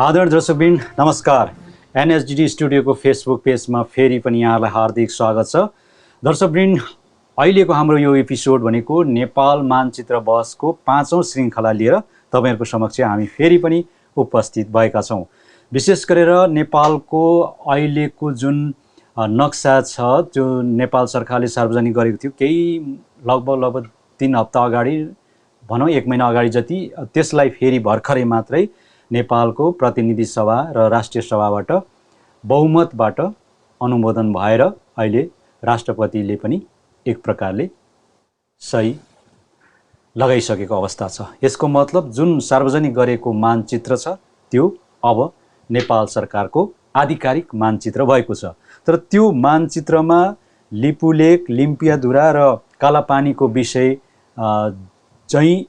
आदरणीय दर्शकबिन नमस्कार। एनएसडिडी स्टुडियोको फेसबुक पेजमा फेरि पनि यहाँलाई हार्दिक स्वागत छ। दर्शकबिन अहिलेको हाम्रो यो एपिसोड भनेको नेपाल मानचित्र बहसको 5औं श्रृङ्खला लिएर तपाईहरुको समक्ष हामी फेरि पनि उपस्थित भएका छौं। विशेष गरेर नेपालको अहिलेको जुन नक्सा छ त्यो नेपाल सरकारले सार्वजनिक गरेको थियो केही लगभग 3 हप्ता अगाडि भनौं 1 महिना अगाडि जति, त्यसलाई फेरि भर्खरै मात्रै नेपालको प्रतिनिधि सभा र राष्ट्रिय सभाबाट बहुमतबाट अनुमोदन भएर अहिले राष्ट्रपतिले पनि एक प्रकारले सही लगाइसकेको अवस्था छ। यसको मतलब जुन सार्वजनिक गरेको मानचित्र छ त्यो अब नेपाल सरकारको आधिकारिक मानचित्र भएको छ। तर त्यो मानचित्रमा लिपुलेक, लिम्पियाधुरा र कालापानीको विषय चाहिँ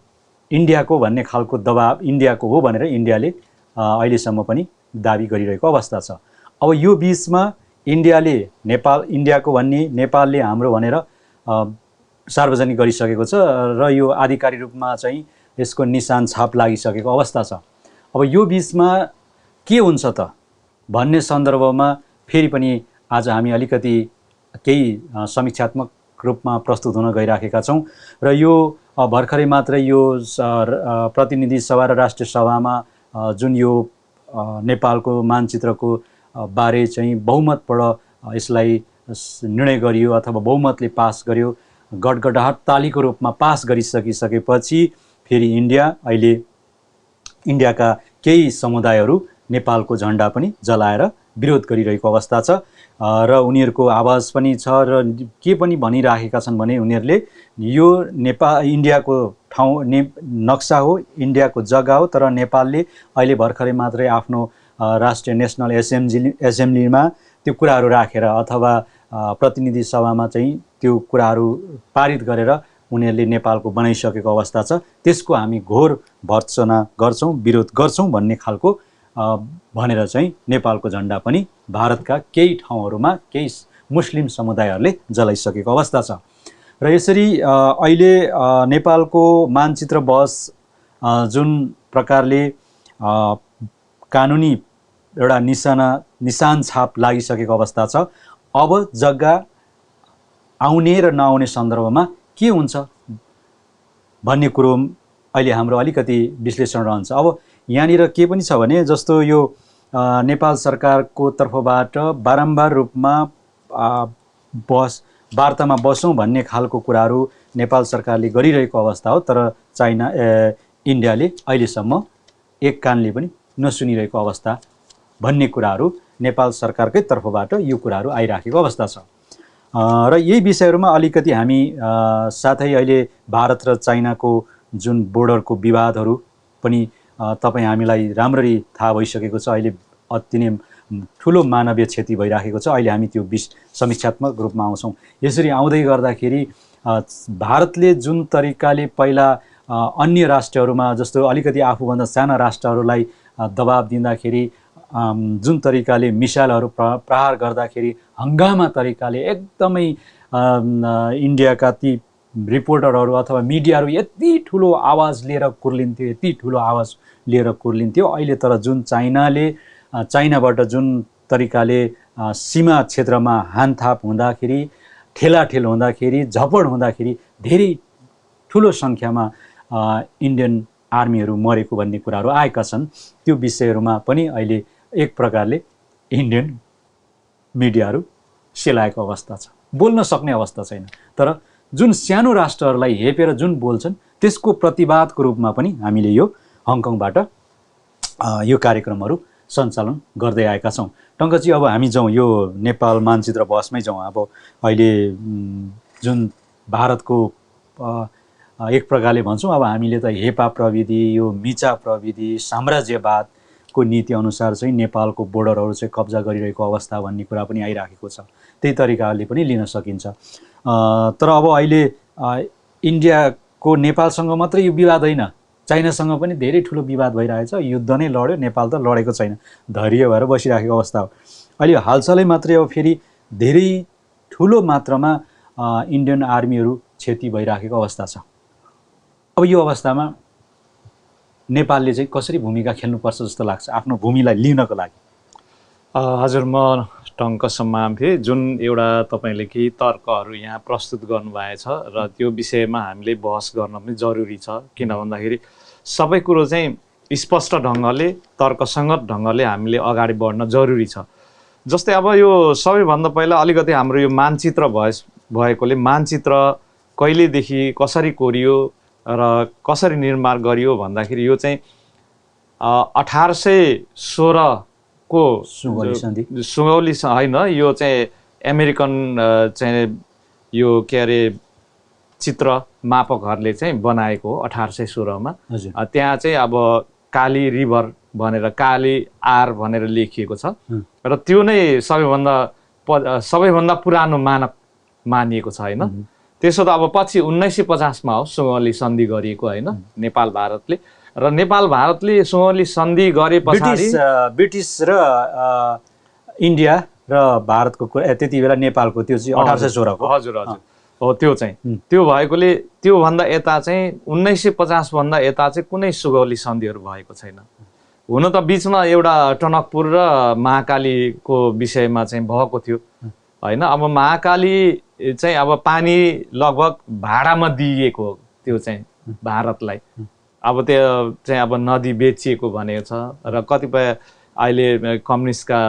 इन्डियाको भन्ने खालको दबाब इन्डियाको हो भनेर इन्डियाले अहिलेसम्म पनि दाबी गरिरहेको अवस्था छ। अब यो बीचमा इन्डियाले इन्डियाको भन्ने नेपालले हाम्रो भनेर सार्वजनिक गरिसकेको छ र यो आधिकारिक रूपमा चाहिँ यसको निशान छाप लागिसकेको अवस्था छ। अब यो बीचमा के हुन्छ त भन्ने सन्दर्भमा फेरि पनि आज हामी अलिकति केही समीक्षात्मक रूपमा प्रस्तुत हुन गइराखेका छौं र यो भर्खरै मात्र यो प्रतिनिधि सभा र राष्ट्रिय सभामा जुन यो नेपालको मानचित्रको बारे चाहिँ बहुमतबाट यसलाई निर्णय गरियो अथवा बहुमतले पास गर्यो, गडगडाहट तालीको रूपमा पास गरिसकेपछि फेरि अहिले इन्डियाका केही समुदायहरू नेपालको झण्डा पनि जलाएर विरोध गरिरहेको अवस्था छ र उनीहरूको आवाज पनि छ र के पनि भनिराखेका छन् भने उनीहरूले यो इन्डियाको ठाउँ नक्सा हो, इन्डियाको जग्गा हो, तर नेपालले अहिले भर्खरै मात्रै आफ्नो राष्ट्रिय नेसनल एसेम्ब्लीमा त्यो कुराहरू राखेर अथवा प्रतिनिधि सभामा चाहिँ त्यो कुराहरू पारित गरेर उनीहरूले नेपालको बनाइसकेको अवस्था छ। त्यसको हामी घोर भर्त्सना गर्छौं, विरोध गर्छौं भन्ने खालको भनेर चाहिँ नेपालको झण्डा पनि भारतका केही ठाउँहरूमा केही मुस्लिम समुदायहरूले जलाइसकेको अवस्था छ। र यसरी अहिले नेपालको मानचित्र बहस जुन प्रकारले कानुनी एउटा निशान छाप लागिसकेको अवस्था छ, अब जग्गा आउने र नआउने सन्दर्भमा के हुन्छ भन्ने कुरो अहिले हाम्रो अलिकति विश्लेषण रहन्छ। अब यहाँनिर के पनि छ भने जस्तो यो नेपाल सरकारको तर्फबाट बारम्बार रूपमा वार्तामा बसौं भन्ने खालको कुराहरू नेपाल सरकारले गरिरहेको अवस्था हो, तर इन्डियाले अहिलेसम्म एक कानले पनि नसुनिरहेको अवस्था भन्ने कुराहरू नेपाल सरकारकै तर्फबाट यो कुराहरू आइराखेको अवस्था छ। र यही विषयहरूमा अलिकति हामी साथै अहिले भारत र चाइनाको जुन बोर्डरको विवादहरू पनि तपाईँ हामीलाई राम्ररी थाहा भइसकेको छ। अहिले अति नै ठुलो मानवीय क्षति भइराखेको छ। अहिले हामी त्यो समीक्षात्मक रूपमा आउँछौँ। यसरी आउँदै गर्दाखेरि भारतले जुन तरिकाले पहिला अन्य राष्ट्रहरूमा जस्तो अलिकति आफूभन्दा साना राष्ट्रहरूलाई दबाब दिँदाखेरि जुन तरिकाले मिसाइलहरू प्रहार गर्दाखेरि हङ्गामा तरिकाले एकदमै इन्डियाका ती रिपोर्टरहरू अथवा मिडियाहरू यति ठुलो आवाज लिएर कुर्लिन्थ्यो, अहिले तर जुन चाइनाबाट जुन तरिकाले सीमा क्षेत्रमा हानथाप हुँदाखेरि, ठेलाठेल हुँदाखेरि, झपड हुँदाखेरि धेरै ठुलो सङ्ख्यामा इन्डियन आर्मीहरू मरेको भन्ने कुराहरू आएका छन्। त्यो विषयहरूमा पनि अहिले एक प्रकारले इन्डियन मिडियाहरू सेलाएको अवस्था छ, बोल्न सक्ने अवस्था छैन। तर जुन सानो राष्ट्रहरूलाई हेपेर जुन बोल्छन् त्यसको प्रतिवादको रूपमा पनि हामीले यो हङकङबाट यो कार्यक्रमहरू सञ्चालन गर्दै आएका छौँ। टङ्कजी, अब हामी जाउँ यो नेपाल मानचित्र बहसमै जाउँ। अब अहिले जुन भारतको एक प्रकारले भन्छौँ, अब हामीले त हेपा प्रविधि, यो मिचा प्रविधि, साम्राज्यवादको नीति अनुसार चाहिँ नेपालको बोर्डरहरू चाहिँ कब्जा गरिरहेको अवस्था भन्ने कुरा पनि आइराखेको छ। त्यही तरिकाले पनि लिन सकिन्छ। तर अब अहिले इन्डियाको नेपालसँग मात्रै यो विवाद होइन, चाइनासँग पनि धेरै ठुलो विवाद भइरहेछ। युद्ध नै लड्यो, नेपाल त लडेको छैन, धैर्य भएर बसिराखेको अवस्था हो। अहिले हालसालै मात्रै अब फेरि धेरै ठुलो मात्रामा इन्डियन आर्मीहरू क्षति भइराखेको अवस्था छ। अब यो अवस्थामा नेपालले चाहिँ कसरी भूमिका खेल्नुपर्छ जस्तो लाग्छ आफ्नो भूमिलाई लिनको लागि? हजुर, म टङ्क सम्मान थिएँ। जुन एउटा तपाईँले केही तर्कहरू यहाँ प्रस्तुत गर्नुभएछ र त्यो विषयमा हामीले बहस गर्न पनि जरुरी छ। किन भन्दाखेरि सबै कुरो चाहिँ स्पष्ट ढङ्गले तर्कसङ्गत ढङ्गले हामीले अगाडि बढ्न जरुरी छ। जस्तै अब यो सबैभन्दा पहिला अलिकति हाम्रो यो मानचित्र भएकोले मानचित्र कहिलेदेखि कसरी कोरियो र कसरी निर्माण गरियो भन्दाखेरि यो चाहिँ 1816 को सुगौली होइन, यो चाहिँ अमेरिकन चाहिँ यो के अरे चित्र मापकहरूले चाहिँ बनाएको हो 1816 मा। त्यहाँ चाहिँ अब काली रिभर भनेर काली आर भनेर लेखिएको छ र त्यो नै सबैभन्दा पुरानो मानक मानिएको छ होइन। त्यसो त अब पछि 1950 मा हो सुगौली सन्धि गरिएको होइन नेपाल भारतले, र नेपाल भारतले सुगौली सन्धि गरे पछाडि ब्रिटिस र इन्डिया र भारतको त्यति बेला नेपालको त्यो चाहिँ 1816 को। हजुर हजुर हो, त्यो चाहिँ त्यो भएकोले त्योभन्दा यता चाहिँ 1950 भन्दा यता चाहिँ कुनै सुगौली सन्धिहरू भएको छैन। हुन त बिचमा एउटा टनकपुर र महाकालीको विषयमा चाहिँ भएको थियो होइन। अब महाकाली चाहिँ अब पानी लगभग भाडामा दिइएको हो त्यो चाहिँ भारतलाई। अब त्यो चाहिँ अब नदी बेचिएको भनेको छ र कतिपय अहिले कम्युनिस्टका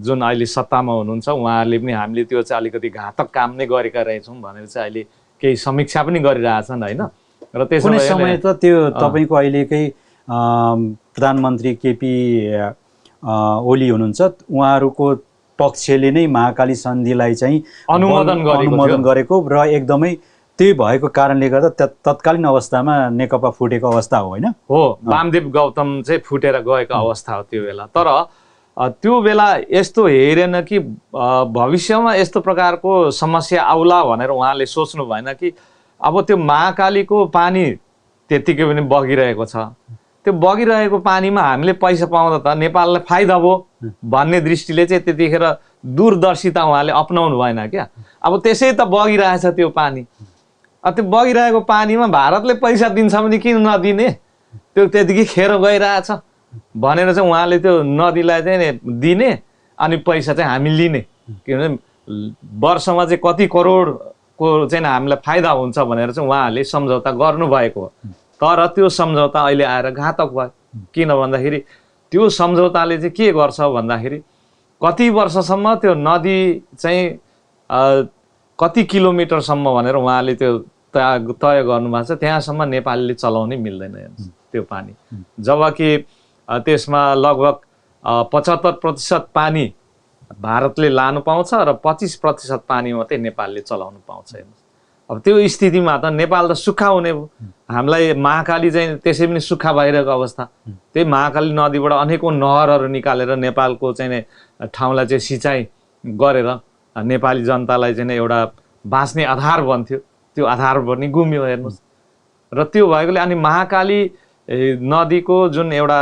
जुन अहिले सत्तामा हुनुहुन्छ उहाँहरूले पनि हामीले त्यो चाहिँ अलिकति घातक काम नै गरेका रहेछौँ भनेर चाहिँ अहिले केही समीक्षा पनि गरिरहेछन् होइन। र त्यसै समय त त्यो तपाईँको अहिलेकै प्रधानमन्त्री केपी ओली हुनुहुन्छ, उहाँहरूको पक्षले नै महाकाली सन्धिलाई चाहिँ अनुमोदन गरेको र एकदमै त्यही भएको कारणले गर्दा तत्कालीन अवस्थामा नेकपा फुटेको अवस्था हो होइन। हो, वामदेव गौतम चाहिँ फुटेर गएको अवस्था हो त्यो बेला। तर त्यो बेला यस्तो हेरेन कि भविष्यमा यस्तो प्रकारको समस्या आउला भनेर उहाँले सोच्नु भएन कि अब त्यो महाकालीको पानी त्यत्तिकै पनि बगिरहेको छ, त्यो बगिरहेको पानीमा हामीले पैसा पाउँदा त नेपाललाई फाइदा भयो भन्ने दृष्टिले चाहिँ त्यतिखेर दूरदर्शिता उहाँले अपनाउनु भएन क्या। अब त्यसै त बगिरहेछ त्यो पानी, त्यो बगिरहेको पानीमा भारतले पैसा दिन्छ भने किन नदिने, त्यो त्यतिकै खेर गइरहेछ भनेर चाहिँ उहाँले त्यो नदीलाई चाहिँ दिने अनि पैसा चाहिँ हामी लिने। किनभने वर्षमा चाहिँ कति करोडको चाहिँ हामीलाई फाइदा हुन्छ भनेर चाहिँ उहाँहरूले सम्झौता गर्नुभएको हो। तर त्यो सम्झौता अहिले आएर घातक भयो। किन भन्दाखेरि त्यो सम्झौताले चाहिँ के गर्छ भन्दाखेरि कति वर्षसम्म त्यो नदी चाहिँ कति किलोमिटरसम्म भनेर उहाँले त्यो तय गर्नुभएको छ, त्यहाँसम्म नेपालले चलाउनै मिल्दैन त्यो पानी। जबकि त्यसमा लगभग 75% पानी भारतले लानु पाउँछ र 25% पानी मात्रै नेपालले चलाउनु पाउँछ। अब त्यो स्थितिमा त नेपाल त सुक्खा हुने भयो। हामीलाई महाकाली चाहिँ त्यसै पनि सुक्खा भइरहेको अवस्था, त्यही महाकाली नदीबाट अनेकौँ नहरहरू निकालेर नेपालको चाहिँ ठाउँलाई चाहिँ सिँचाइ गरेर नेपाली जनतालाई चाहिँ एउटा बाँच्ने आधार बन्थ्यो, त्यो आधार पनि गुम्यो हेर्नुहोस्। र त्यो भएकोले अनि महाकाली नदीको जुन एउटा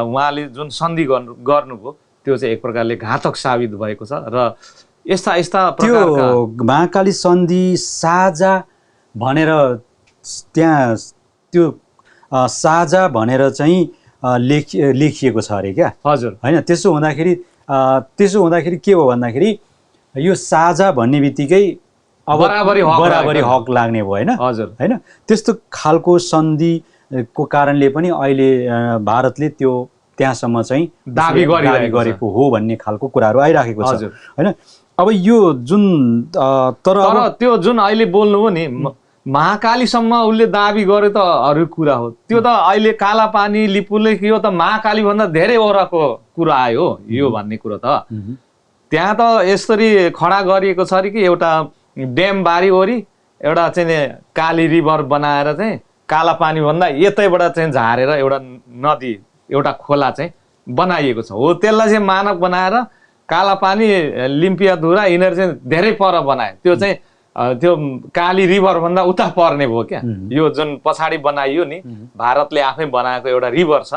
उहाँले जुन सन्धि गर्नुभयो त्यो चाहिँ एक प्रकारले घातक साबित भएको छ। र यस्ता त्यो महाकाली सन्धि साझा भनेर त्यहाँ त्यो साझा भनेर चाहिँ लेखिएको छ अरे क्या। हजुर होइन, त्यसो हुँदाखेरि के हो भन्दाखेरि यो साझा भन्ने बित्तिकै अब बराबरी हक लाग्ने भयो होइन। हजुर होइन, त्यस्तो खालको सन्धिको कारणले पनि अहिले भारतले त्यो त्यहाँसम्म चाहिँ दाबी गरेको हो भन्ने खालको कुराहरू आइराखेको छ होइन। अब यो जुन तर त्यो जुन अहिले बोल्नुभयो नि महाकालीसम्म उसले दाबी गरे त अरू कुरा हो, त्यो त अहिले कालापानी लिपुलेख यो त महाकाली भन्दा धेरै ओराको कुरा आयो यो भन्ने कुरो त त्यहाँ त यसरी खडा गरिएको छ अरे कि एउटा ड्याम बारी वरी एउटा चाहिँ काली रिभर बनाएर चाहिँ कालापानी भन्दा यतैबाट चाहिँ झारेर एउटा नदी एउटा खोला चाहिँ बनाइएको छ। हो, त्यसलाई चाहिँ मानक बनाएर कालापानी लिम्पियाधुरा यिनीहरू चाहिँ धेरै पर बनाए। त्यो चाहिँ त्यो काली रिभर भन्दा उता पर्ने भयो क्या। यो जुन पछाडि बनाइयो नि भारतले आफै बनाएको एउटा रिभर छ,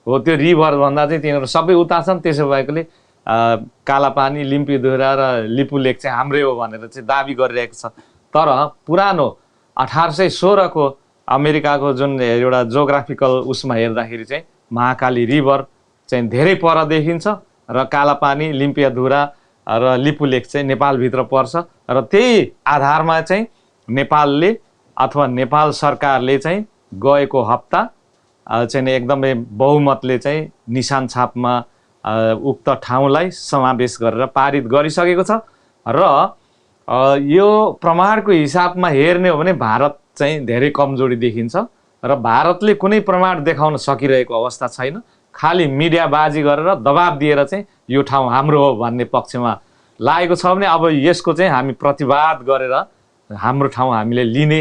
हो त्यो रिभर भन्दा चाहिँ तिनीहरू सबै उता छन्। त्यसो भएकोले कालापानी लिम्पियाधुरा र लिपुलेख चाहिँ हाम्रै हो भनेर चाहिँ दाबी गरिरहेको छ। तर पुरानो 1816 को अमेरिकाको जुन एउटा जोग्राफिकल उसमा हेर्दाखेरि चाहिँ महाकाली रिभर चाहिँ धेरै पर देखिन्छ र कालापानी, लिम्पियाधुरा र लिपुलेक चाहिँ नेपालभित्र पर्छ र त्यही आधारमा चाहिँ नेपालले अथवा नेपाल सरकारले चाहिँ गएको हप्ता चाहिँ एकदमै बहुमतले चाहिँ निशान छापमा उक्त ठाउँलाई समावेश गरेर पारित गरिसकेको छ र यो प्रमाणको हिसाबमा हेर्ने हो भने भारत चाहिँ धेरै कमजोरी देखिन्छ र भारतले कुनै प्रमाण देखाउन सकिरहेको अवस्था छैन। खालि मिडियाबाजी गरेर दबाब दिएर चाहिँ यो ठाउँ हाम्रो हो भन्ने पक्षमा लागेको छ भने अब यसको चाहिँ हामी प्रतिवाद गरेर हाम्रो ठाउँ हामीले लिने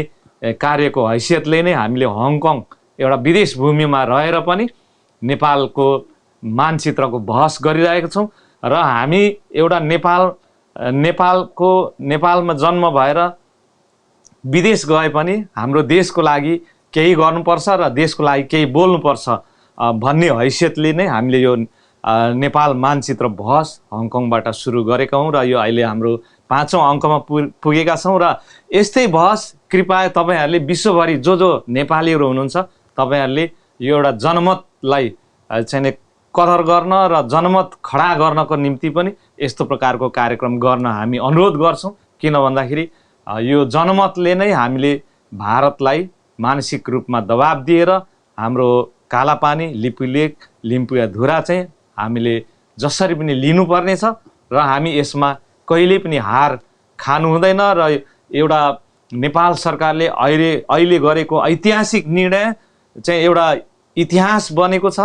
कार्यको हैसियतले नै हामीले हङकङ एउटा विदेश भूमिमा रहेर पनि नेपालको मानचित्रको बहस गरिरहेका छौँ र हामी एउटा नेपालमा जन्म भएर विदेश गए पनि हाम्रो देशको लागि केही गर्नुपर्छ र देशको लागि केही बोल्नुपर्छ भन्ने हैसियतले नै हामीले यो नेपाल मानचित्र बहस हङकङबाट सुरु गरेका हौँ र यो अहिले हाम्रो 5औं अङ्कमा पुगेका छौँ र यस्तै बहस कृपया तपाईँहरूले विश्वभरि जो नेपालीहरू हुनुहुन्छ तपाईँहरूले यो एउटा जनमतलाई चाहिँ कदर गर्न र जनमत खडा गर्नको निम्ति पनि यस्तो प्रकारको कार्यक्रम गर्न हामी अनुरोध गर्छौँ। किन भन्दाखेरि यो जनमतले नै हामीले भारतलाई मानसिक रूपमा दबाब दिएर हाम्रो कालापानी, लिपुलेक, लिम्पियाधुरा चाहिँ हामीले जसरी पनि लिनुपर्नेछ र हामी यसमा कहिले पनि हार खानु हुँदैन र एउटा नेपाल सरकारले अहिले गरेको ऐतिहासिक निर्णय चाहिँ एउटा इतिहास बनेको छ।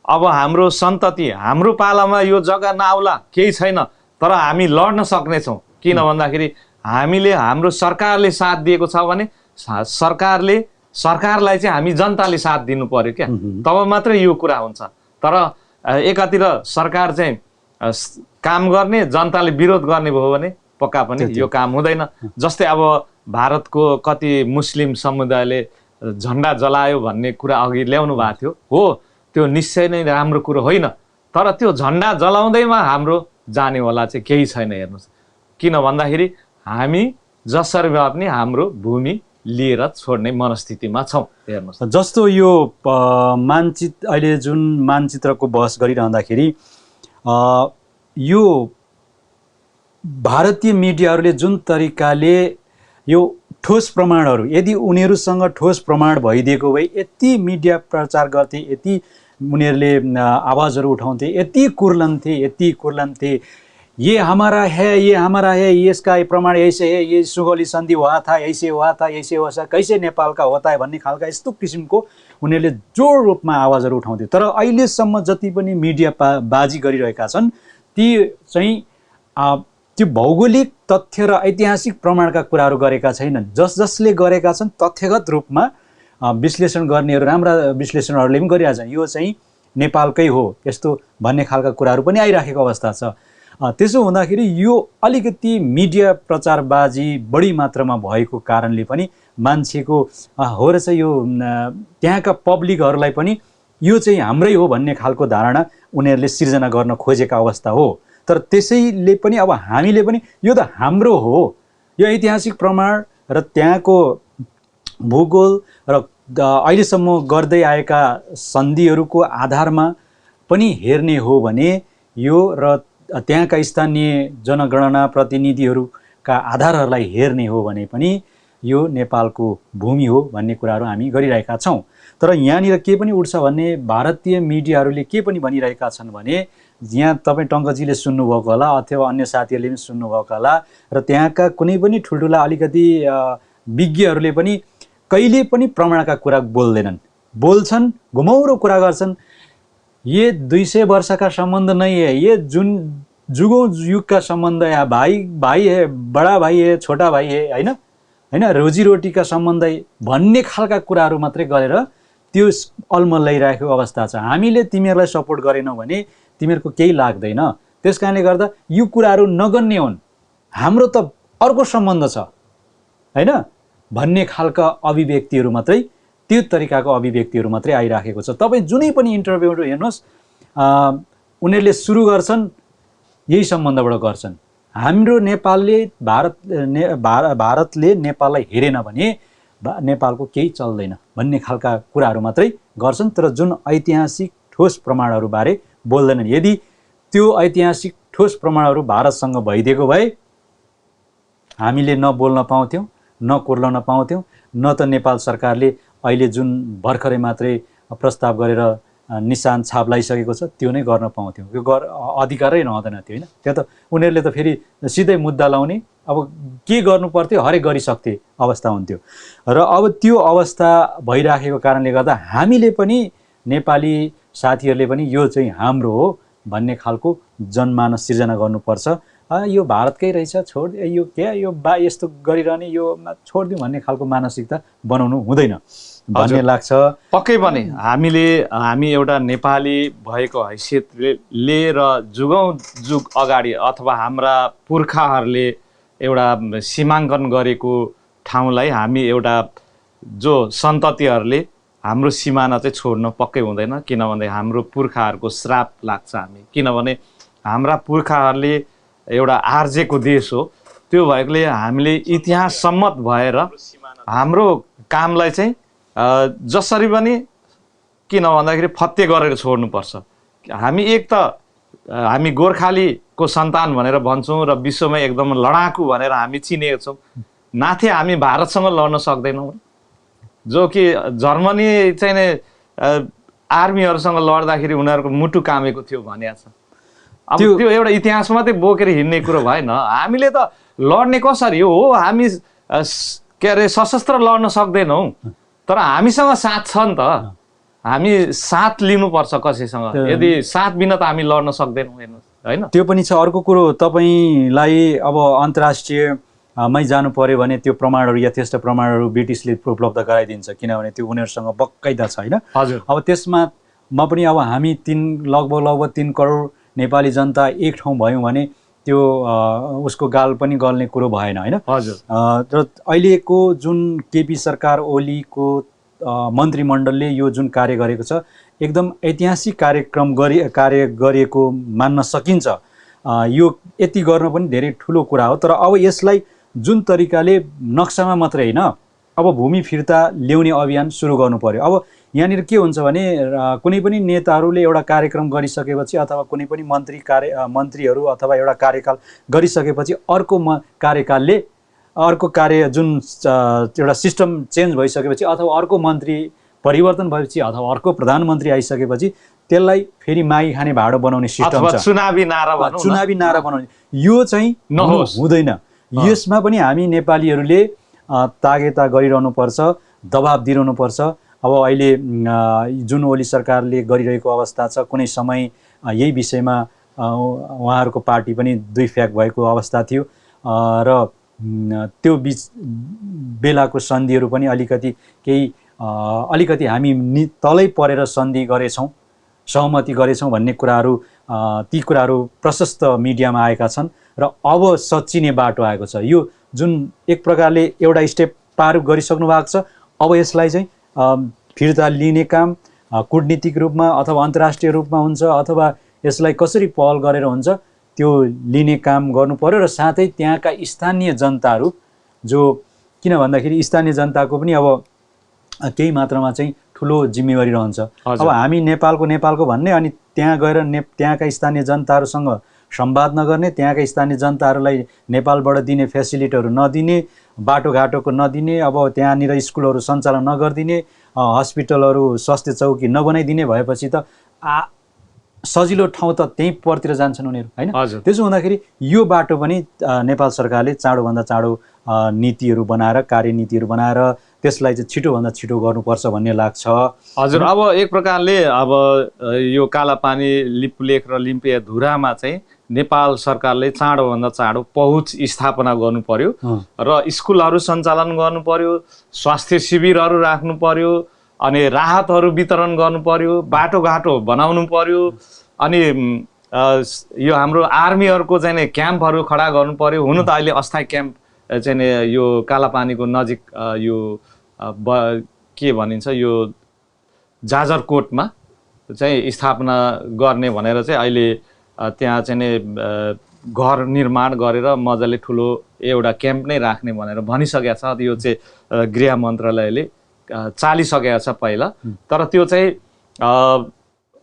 अब हाम्रो सन्तति, हाम्रो पालामा यो जग्गा नआउला केही छैन, तर हामी लड्न सक्नेछौँ। किन भन्दाखेरि हामीले हाम्रो सरकारले साथ दिएको छ भने सरकारलाई चाहिँ हामी जनताले साथ दिनु पर्यो क्या, तब मात्रै यो कुरा हुन्छ। तर एकातिर सरकार चाहिँ काम गर्ने, जनताले विरोध गर्ने भयो भने पक्का पनि यो काम हुँदैन। जस्तै अब भारतको कति मुस्लिम समुदायले झन्डा जलायो भन्ने कुरा अघि ल्याउनु भएको थियो, हो त्यो निश्चय नै राम्रो कुरो होइन, तर त्यो झन्डा जलाउँदैमा हाम्रो जाने वाला चाहिँ केही छैन। हेर्नुहोस्, किन भन्दाखेरि हामी जसरी भए पनि हाम्रो भूमि लिएर छोड्ने मनस्थितिमा छौँ। हेर्नुहोस्, जस्तो यो अहिले जुन मानचित्रको बहस गरिरहँदाखेरि यो भारतीय मिडियाहरूले जुन तरिकाले यो ठोस प्रमाणहरू, यदि उनीहरूसँग ठोस प्रमाण भइदिएको भए यति मिडिया प्रचार गर्थे, यति उनीहरूले आवाजहरू उठाउँथे, यति कुर्लन्थे, ये हमारा है, ये हमारा है, इसका प्रमाण ऐसे है, ये सुगौली संधि हुआ था, ऐसे हुआ था, ऐसे हुआ था, कैसे नेपाल का होता है भन्ने खालका यस्तो किसिमको उनीहरूले जोड रूपमा आवाजहरू उठाउँथे। तर अहिलेसम्म जति पनि मिडिया बाजी गरिरहेका छन् ती चाहिँ त्यो भौगोलिक तथ्य र ऐतिहासिक प्रमाणका कुराहरू गरेका छैनन्। जसले गरेका छन् तथ्यगत रूपमा विश्लेषण गर्नेहरू, राम्रा विश्लेषणहरूले पनि गरिरहेछन्, यो चाहिँ नेपालकै हो यस्तो भन्ने खालका कुराहरू पनि आइराखेको अवस्था छ। त्यसो हुँदाखेरि यो अलिकति मिडिया प्रचारबाजी बढी मात्रामा भएको कारणले पनि मान्छेको हो रहेछ, यो त्यहाँका पब्लिकहरूलाई पनि यो चाहिँ हाम्रै हो भन्ने खालको धारणा उनीहरूले सिर्जना गर्न खोजेका अवस्था हो। तर त्यसैले पनि अब हामीले पनि यो त हाम्रो हो, यो ऐतिहासिक प्रमाण र त्यहाँको भूगोल र अहिलेसम्म गर्दै आएका सन्धिहरूको आधारमा पनि हेर्ने हो भने यो र त्यहाँका स्थानीय जनगणना प्रतिनिधिहरूका आधारहरूलाई हेर्ने हो भने पनि यो नेपालको भूमि हो भन्ने कुराहरू हामी गरिरहेका छौँ। तर यहाँनिर के पनि उठ्छ भन्ने भारतीय मिडियाहरूले के पनि भनिरहेका छन् भने, यहाँ तपाईँ टङ्कजीले सुन्नुभएको होला अथवा अन्य साथीहरूले पनि सुन्नुभएको होला, र त्यहाँका कुनै पनि ठुल्ठुला अलिकति विज्ञहरूले पनि कहिले पनि प्रमाणका कुरा बोल्दैनन्, बोल्छन् घुमौरो कुरा गर्छन्। ये 200 वर्ष का संबंध नहीं है, ये जुगों युग का संबंध है, भाई है, बड़ा भाई है, छोटा भाई है, हैन, रोजीरोटी का सम्बन्ध है भन्ने खालका कुराहरू मात्रै गरेर त्यो अल्मल्याइरहेको अवस्था छ। हामीले तिमीहरूलाई सपोर्ट गरेनौँ भने तिमीहरूको केही लाग्दैन, त्यस कारणले गर्दा यो कुराहरू नगर्ने हुन्, हाम्रो त अर्को सम्बन्ध छ हैन भन्ने खालका अभिव्यक्तिहरू मात्रै, त्यो तरिकाको अभिव्यक्तिहरू मात्रै आइराखेको छ। तपाईँ जुनै पनि इन्टरभ्यूहरू हेर्नुहोस्, उनीहरूले सुरु गर्छन् यही सम्बन्धबाट गर्छन्। हाम्रो नेपालले भारतले नेपाललाई हेरेन भने नेपालको केही चल्दैन भन्ने खालका कुराहरू मात्रै गर्छन्, तर जुन ऐतिहासिक ठोस प्रमाणहरूबारे बोल्दैनन्। यदि त्यो ऐतिहासिक ठोस प्रमाणहरू भारतसँग भइदिएको भए हामीले न बोल्न पाउँथ्यौँ, न कोर्लन पाउँथ्यौँ, न त नेपाल सरकारले अहिले जुन भर्खरै मात्रै प्रस्ताव गरेर निशान छाप लगाइसकेको छ त्यो नै गर्न पाउँथ्यौँ। यो अधिकारै रहँदैन थियो होइन। त्यो त उनीहरूले त फेरि सिधै मुद्दा लाउने, अब के गर्नु पर्थ्यो हरेक गरिसक्थे अवस्था हुन्थ्यो। र अब त्यो अवस्था भइराखेको कारणले गर्दा हामीले पनि नेपाली साथीहरूले पनि यो चाहिँ हाम्रो हो भन्ने खालको जनमानस सिर्जना गर्नुपर्छ। यो भारतकै रहेछ, छोड, यो के, यो यस्तो गरिरहने, यो छोडिदिउँ भन्ने खालको मानसिकता बनाउनु हुँदैन भन्ने लाग्छ। पक्कै पनि हामी एउटा नेपाली भएको हैसियतले र जुगौँ जुग अगाडि अथवा हाम्रा पुर्खाहरूले एउटा सीमाङ्कन गरेको ठाउँलाई हामी एउटा जो सन्ततिहरूले हाम्रो सिमाना चाहिँ छोड्न पक्कै हुँदैन, किनभने हाम्रो पुर्खाहरूको श्राप लाग्छ हामी, किनभने हाम्रा पुर्खाहरूले एउटा आर्जेको देश हो। त्यो भएकोले हामीले इतिहास सम्मत भएर हाम्रो कामलाई चाहिँ जसरी पनि किन भन्दाखेरि फत्ते गरेर छोड्नुपर्छ। हामी एक त हामी गोर्खालीको सन्तान भनेर भन्छौँ र विश्वमा एकदम लडाकु भनेर हामी चिनेका छौँ। नाथे हामी भारतसँग लड्न सक्दैनौँ, जो कि जर्मनी चाहिँ आर्मीहरूसँग लड्दाखेरि उनीहरूको मुटु कामेको थियो भनेको छ। अब त्यो एउटा इतिहास मात्रै बोकेर हिँड्ने कुरो भएन। हामीले त लड्ने कसरी हो, हामी के अरे सशस्त्र लड्न सक्दैनौँ, तर हामीसँग साथ छ नि त। हामी साथ लिनुपर्छ कसैसँग, यदि साथ बिना त हामी लड्न सक्दैनौँ हेर्नुहोस् होइन। त्यो पनि छ। अर्को कुरो, तपाईँलाई अब अन्तर्राष्ट्रियमै जानु पर्यो भने त्यो प्रमाणहरू, यथेष्ट प्रमाणहरू ब्रिटिसले उपलब्ध गराइदिन्छ, किनभने त्यो उनीहरूसँग बकाइदा छ होइन। हजुर। अब त्यसमा पनि अब हामी लगभग 3 करोड नेपाली जनता एक ठाउँ भयौँ भने त्यो उसको गाल पनि गल्ने कुरो भएन होइन। हजुर। र अहिलेको जुन केपी सरकार ओलीको मन्त्रीमण्डलले यो जुन कार्य गरेको छ एकदम ऐतिहासिक कार्य गरिएको मान्न सकिन्छ। यो यति गर्न पनि धेरै ठुलो कुरा हो। तर अब यसलाई जुन तरिकाले नक्सामा मात्रै होइन, अब भूमि फिर्ता ल्याउने अभियान सुरु गर्नु पर्यो। अब यहाँनिर के हुन्छ भने कुनै पनि नेताहरूले एउटा कार्यक्रम गरिसकेपछि अथवा कुनै पनि मन्त्रीहरू अथवा एउटा कार्यकाल गरिसकेपछि अर्को कार्य जुन एउटा सिस्टम चेन्ज भइसकेपछि अथवा अर्को मन्त्री परिवर्तन भएपछि अथवा अर्को प्रधानमन्त्री आइसकेपछि त्यसलाई फेरि मागी खाने भाँडो बनाउने सिस्टम छ, चुनावी नारा बनाउने। यो चाहिँ हुँदैन। यसमा पनि हामी नेपालीहरूले तागेता गरिरहनुपर्छ, दबाब दिइरहनुपर्छ। अब अहिले जुन ओली सरकारले गरिरहेको अवस्था छ, कुनै समय यही विषयमा उहाँहरूको पार्टी पनि 2 फ्याक भएको अवस्था थियो र त्यो बेलाको सन्धिहरू पनि अलिकति हामी तलै परेर सन्धि गरेछौँ, सहमति गरेछौँ भन्ने कुराहरू, ती कुराहरू प्रशस्त मिडियामा आएका छन् र अब सच्चिने बाटो आएको छ। यो जुन एक प्रकारले एउटा स्टेप पार गरिसक्नु भएको छ, अब यसलाई चाहिँ फिर्ता लिने काम कूटनीतिक रूपमा अथवा अन्तर्राष्ट्रिय रूपमा हुन्छ अथवा यसलाई कसरी पहल गरेर हुन्छ त्यो लिने काम गर्नु पर्यो। र साथै त्यहाँका स्थानीय जनताहरू जो, किन भन्दाखेरि स्थानीय जनताको पनि अब केही मात्रामा चाहिँ ठुलो जिम्मेवारी रहन्छ। अब हामी नेपालको भन्ने अनि त्यहाँ गएर त्यहाँका स्थानीय जनताहरूसँग संवाद नगर्ने, त्यहाँका स्थानीय जनताहरूलाई नेपालबाट दिने फेसिलिटीहरू नदिने, बाटोघाटोको नदिने, अब त्यहाँनिर स्कुलहरू सञ्चालन नगरिदिने, हस्पिटलहरू स्वास्थ्य चौकी नबनाइदिने भएपछि त सजिलो ठाउँ त त्यहीँ परतिर जान्छन् उनीहरू होइन। त्यसो हुँदाखेरि यो बाटो पनि नेपाल सरकारले चाँडोभन्दा चाँडो नीतिहरू बनाएर, कार्यनीतिहरू बनाएर त्यसलाई चाहिँ छिटोभन्दा छिटो गर्नुपर्छ भन्ने लाग्छ। हजुर। अब एक प्रकारले अब यो कालापानी, लिपुलेख र लिम्पिया धुरामा चाहिँ नेपाल सरकारले चाँडोभन्दा चाँडो पहुँच स्थापना गर्नु पर्यो र स्कुलहरू सञ्चालन गर्नु पर्यो, स्वास्थ्य शिविरहरू राख्नु पर्यो, अनि राहतहरू वितरण गर्नु पर्यो, बाटोघाटो बनाउनु पर्यो, अनि यो हाम्रो आर्मीहरूको चाहिँ क्याम्पहरू खडा गर्नु पर्यो। हुनु त अहिले अस्थायी क्याम्प चाहिँ यो कालापानीको नजिक यो के भनिन्छ यो जाजरकोटमा चाहिँ स्थापना गर्ने भनेर चाहिँ अहिले त्यहाँ चाहिँ घर निर्माण गरेर मजाले ठुलो एउटा क्याम्प नै राख्ने भनेर भनिसकेको छ। यो चाहिँ गृह मन्त्रालयले चालिसकेको छ पहिला। तर त्यो चाहिँ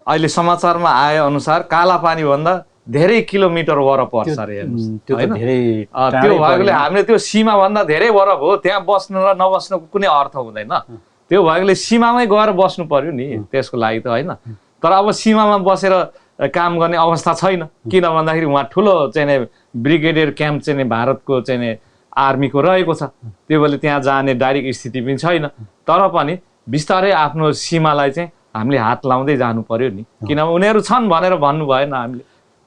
अहिले समाचारमा आए अनुसार कालापानीभन्दा धेरै किलोमिटर वर पर्छ अरे हेर्नुहोस्। त्यो भएकोले हामीले त्यो सीमाभन्दा धेरै वरप हो, त्यहाँ बस्नु र नबस्नुको कुनै अर्थ हुँदैन। त्यो भएकोले सीमामै गएर बस्नु पर्यो नि त्यसको लागि त होइन। तर अब सीमामा बसेर काम गर्ने अवस्था छैन, किन भन्दाखेरि उहाँ ठुलो चाहिँ ब्रिगेडियर क्याम्प चाहिँ भारतको चाहिँ आर्मीको रहेको छ। त्यो बेला त्यहाँ जाने डाइरेक्ट स्थिति पनि छैन। तर पनि बिस्तारै आफ्नो सीमालाई चाहिँ हामीले हात लाउँदै जानु पर्यो नि, किनभने उनीहरू छन् भनेर भन्नु भएन हामीले।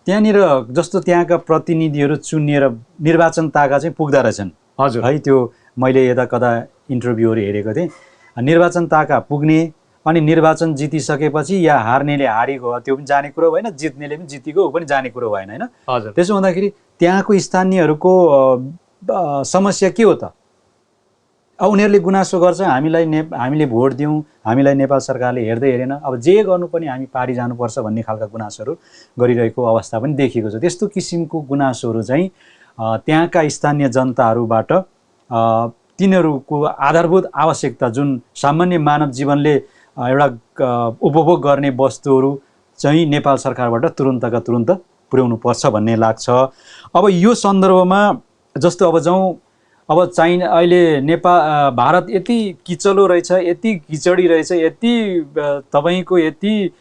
त्यहाँनिर जस्तो त्यहाँका प्रतिनिधिहरू चुनिएर निर्वाचन ताका चाहिँ पुग्दा रहेछन्। हजुर है, त्यो मैले यता कता इन्टरभ्यूहरू हेरेको थिएँ। निर्वाचन ताका पुग्ने अनि निर्वाचन जितिसकेपछि या हार्नेले हारेको त्यो पनि जाने कुरो भएन, जित्नेले पनि जितेको पनि जाने कुरो भएन होइन। हजुर त्यसो हुँदाखेरि त्यहाँको स्थानीयहरूको समस्या के हो त? अब उनीहरूले गुनासो गर्छ, हामीले भोट दियौँ, हामीलाई नेपाल सरकारले हेर्दै हेरेन, अब जे गर्नु पनि हामी पारी जानुपर्छ भन्ने खालका गुनासोहरू गरिरहेको अवस्था पनि देखिएको छ। त्यस्तो किसिमको गुनासोहरू चाहिँ त्यहाँका स्थानीय जनताहरूबाट तिनीहरूको आधारभूत आवश्यकता जुन सामान्य मानव जीवनले एउटा उपभोग गर्ने वस्तुहरू चाहिँ नेपाल सरकारबाट तुरुन्तका तुरुन्त पुर्याउनु पर्छ भन्ने लाग्छ। अब यो सन्दर्भमा जस्तो अब जाउँ, अब चाइना अहिले भारत यति किचलो रहेछ, यति खिचडी रहेछ, यति तपाईँको यति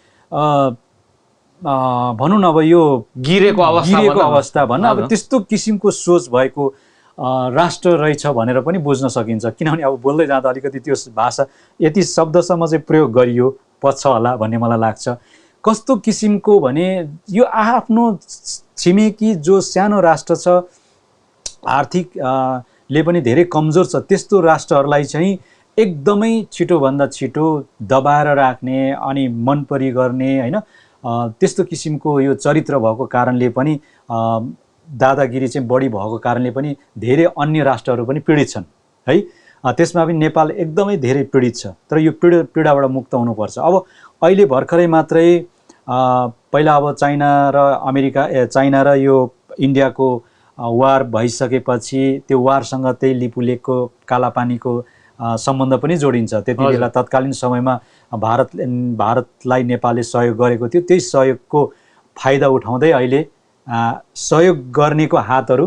भनौँ न अब यो गिरेको अवस्था भन्न, अब त्यस्तो किसिमको सोच भएको राष्ट्र रहेछ भनेर पनि बुझ्न सकिन्छ। किनभने अब बोल्दै जाँदा अलिकति त्यो भाषा यति शब्दसम्म चाहिँ प्रयोग गरियो पछि होला भन्ने मलाई लाग्छ। कस्तो किसिमको भने यो आफ्नो छिमेकी जो सानो राष्ट्र छ, आर्थिक ले पनि धेरै कमजोर छ, त्यस्तो राष्ट्रहरूलाई चाहिँ एकदमै छिटोभन्दा छिटो दबाएर राख्ने अनि मनपरी गर्ने होइन, त्यस्तो किसिमको यो चरित्र भएको कारणले पनि दादागिरी चाहिँ बढी भएको कारणले पनि धेरै अन्य राष्ट्रहरू पनि पीडित छन् है। त्यसमा पनि नेपाल एकदमै धेरै पीडित छ। तर यो पीडाबाट मुक्त हुनुपर्छ। अब अहिले भर्खरै मात्रै पहिला अब चाइना र यो इन्डियाको वार भइसकेपछि त्यो वारसँग त्यही लिपुलेकको कालापानीको सम्बन्ध पनि जोडिन्छ। त्यति बेला तत्कालीन समयमा भारतलाई नेपालले सहयोग गरेको थियो। त्यही सहयोगको फाइदा उठाउँदै अहिले सहयोग गर्नेको हातहरू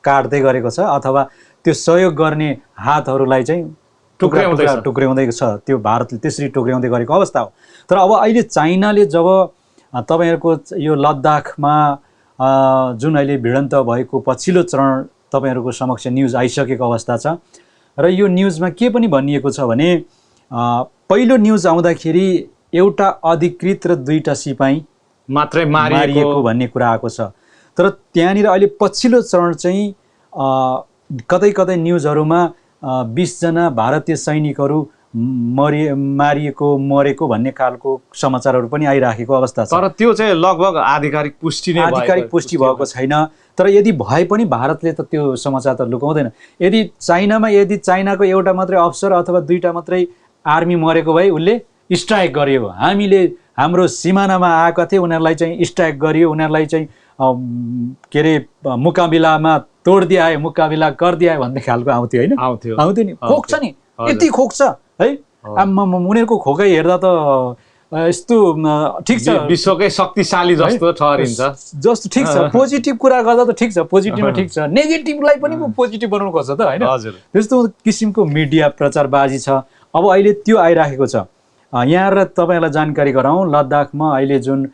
काट्दै गरेको छ, अथवा त्यो सहयोग गर्ने हातहरूलाई चाहिँ टुक्र्याउँदै छ। त्यो भारतले त्यसरी टुक्र्याउँदै गरेको अवस्था हो। तर अब अहिले चाइनाले जब तपाईँहरूको यो लद्दाखमा जुन अहिले भिडन्त भएको पछिल्लो चरण तपाईँहरूको समक्ष न्युज आइसकेको अवस्था छ र यो न्युजमा के पनि भनिएको छ भने पहिलो न्युज आउँदाखेरि एउटा अधिकृत र 2टा सिपाही मात्रै मारिएको भन्ने कुरा आएको छ। तर त्यहाँनिर अहिले पछिल्लो चरण चाहिँ कतै कतै न्युजहरूमा 20 जना भारतीय सैनिकहरू मरेको भन्ने खालको समाचारहरू पनि आइराखेको अवस्था छ। तर त्यो चाहिँ लगभग आधिकारिक पुष्टि भएको छैन। तर यदि भए पनि भारतले त त्यो समाचार त लुकाउँदैन। यदि चाइनाको एउटा मात्रै अफसर अथवा 2टा मात्रै आर्मी मरेको भए उसले स्ट्राइक गरियो, हामीले हाम्रो सिमानामा आएका थिए उनीहरूलाई चाहिँ स्ट्राइक गरियो, उनीहरूलाई चाहिँ के अरे मुकाबिलामा तोडिदिए, मुकाबिला गरिदिए भन्ने खालको आउँथ्यो होइन, आउँथ्यो नि। खोक्छ नि, यति खोक्छ है। उनीहरूको खोकाइ हेर्दा त यस्तो ठिक छ, विश्वकै शक्तिशाली जस्तो ठहरिन्छ जस्तो ठिक छ। पोजिटिभ कुरा गर्दा त ठिक छ, पोजिटिभमा ठिक छ, नेगेटिभलाई पनि पोजिटिभ बनाउनु पर्छ त होइन। त्यस्तो किसिमको मिडिया प्रचारबाजी छ। अब अहिले त्यो आइराखेको छ। यहाँ र तपाईँलाई जानकारी गराउँ, लद्दाखमा अहिले जुन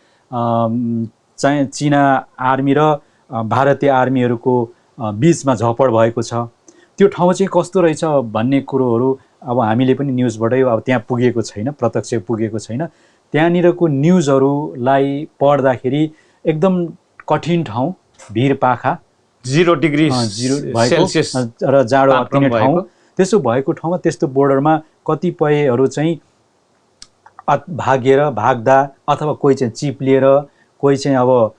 चीना आर्मी र भारतीय आर्मीहरूको बिचमा झपड भएको छ, त्यो ठाउँ चाहिँ कस्तो रहेछ भन्ने कुरोहरू अब हामीले पनि न्युजबाटै अब त्यहाँ पुगेको छैन, प्रत्यक्ष पुगेको छैन। त्यहाँनिरको न्युजहरूलाई पढ्दाखेरि एकदम कठिन ठाउँ, भिरपाखा, 0 डिग्री सेल्सियस र जाडो अत्तिने ठाउँ। त्यसो भएको ठाउँमा त्यस्तो बोर्डरमा कतिपयहरू चाहिँ भाग्दा अथवा कोही चाहिँ चिप लिएर, कोही चाहिँ अब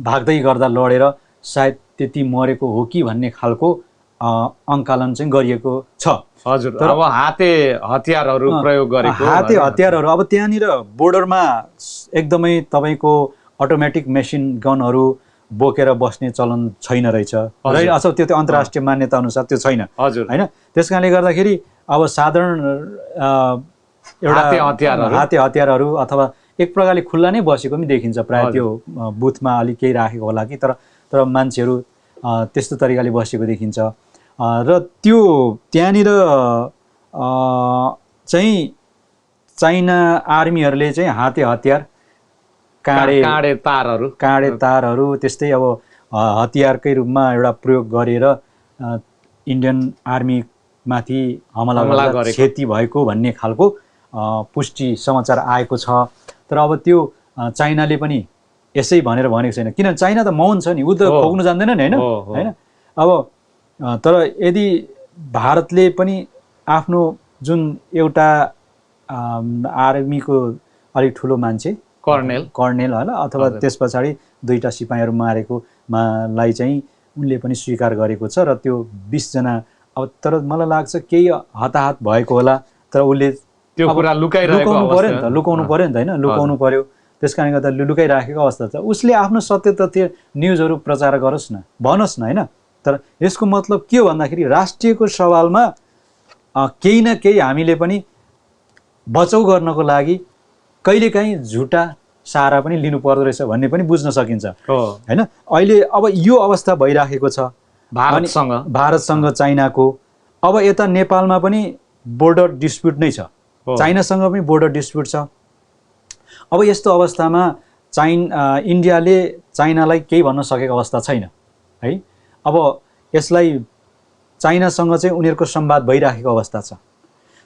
भाग्दै गर्दा लडेर सायद त्यति मरेको हो कि भन्ने खालको अङ्कलन चाहिँ गरिएको छ। हजुर, तर अब हाते हतियारहरू प्रयोग गरेको, हाते हतियारहरू अब त्यहाँनिर बोर्डरमा एकदमै तपाईँको अटोमेटिक मेसिन गनहरू बोकेर बस्ने चलन छैन रहेछ है, अथवा त्यो अन्तर्राष्ट्रिय मान्यता अनुसार त्यो छैन होइन। त्यस कारणले गर्दाखेरि अब साधारण एउटा हाते हतियारहरू अथवा एक प्रकारले खुल्ला नै बसेको पनि देखिन्छ प्रायः। त्यो बुथमा अलिक केही राखेको होला कि, तर मान्छेहरू त्यस्तो तरिकाले बसेको देखिन्छ। र त्यो त्यहाँनिर चाहिँ चाइना आर्मीहरूले चाहिँ हाते हतियार, काँडे तारहरू त्यस्तै अब हतियारकै रूपमा एउटा प्रयोग गरेर इन्डियन आर्मीमाथि हमला गर्दा क्षति भएको भन्ने खालको पुष्टि समाचार आएको छ। तर अब त्यो चाइनाले पनि यसै भनेर भनेको छैन, किनभने चाइना त मौन छ नि, ऊ त खोक्नु जान्दैन नि होइन। अब तर यदि भारतले पनि आफ्नो जुन एउटा आर्मीको अलिक ठुलो मान्छे कर्नेल होइन, अथवा त्यस पछाडि 2टा सिपाहीहरू मारेकोलाई चाहिँ उनले पनि स्वीकार गरेको छ। र त्यो 20 जना अब, तर मलाई लाग्छ केही हताहत भएको होला, तर उसले त्यो कुरा लुकाउनु पर्यो नि त, लुकाउनु पर्यो नि त होइन, लुकाउनु पर्यो। त्यस कारणले गर्दा लुकाइराखेको अवस्था छ। उसले आफ्नो सत्य तथ्य न्युजहरू प्रचार गरोस् न, भनोस् न होइन। तर यसको मतलब के हो भन्दाखेरि राष्ट्रियको सवालमा केही न केही हामीले पनि बचाउ गर्नको लागि कहिलेकाहीँ झुटा सहारा पनि लिनु पर्दो रहेछ भन्ने पनि बुझ्न सकिन्छ होइन। अहिले अब यो अवस्था भइराखेको छ भारतसँग चाइनाको। अब यता नेपालमा पनि बोर्डर डिस्प्युट नै छ, चाइनासँग पनि बोर्डर डिस्प्युट छ। अब यस्तो अवस्थामा इन्डियाले चाइनालाई केही भन्न सकेको अवस्था छैन है। अब यसलाई चाइनासँग चाहिँ उनीहरूको संवाद भइराखेको अवस्था छ।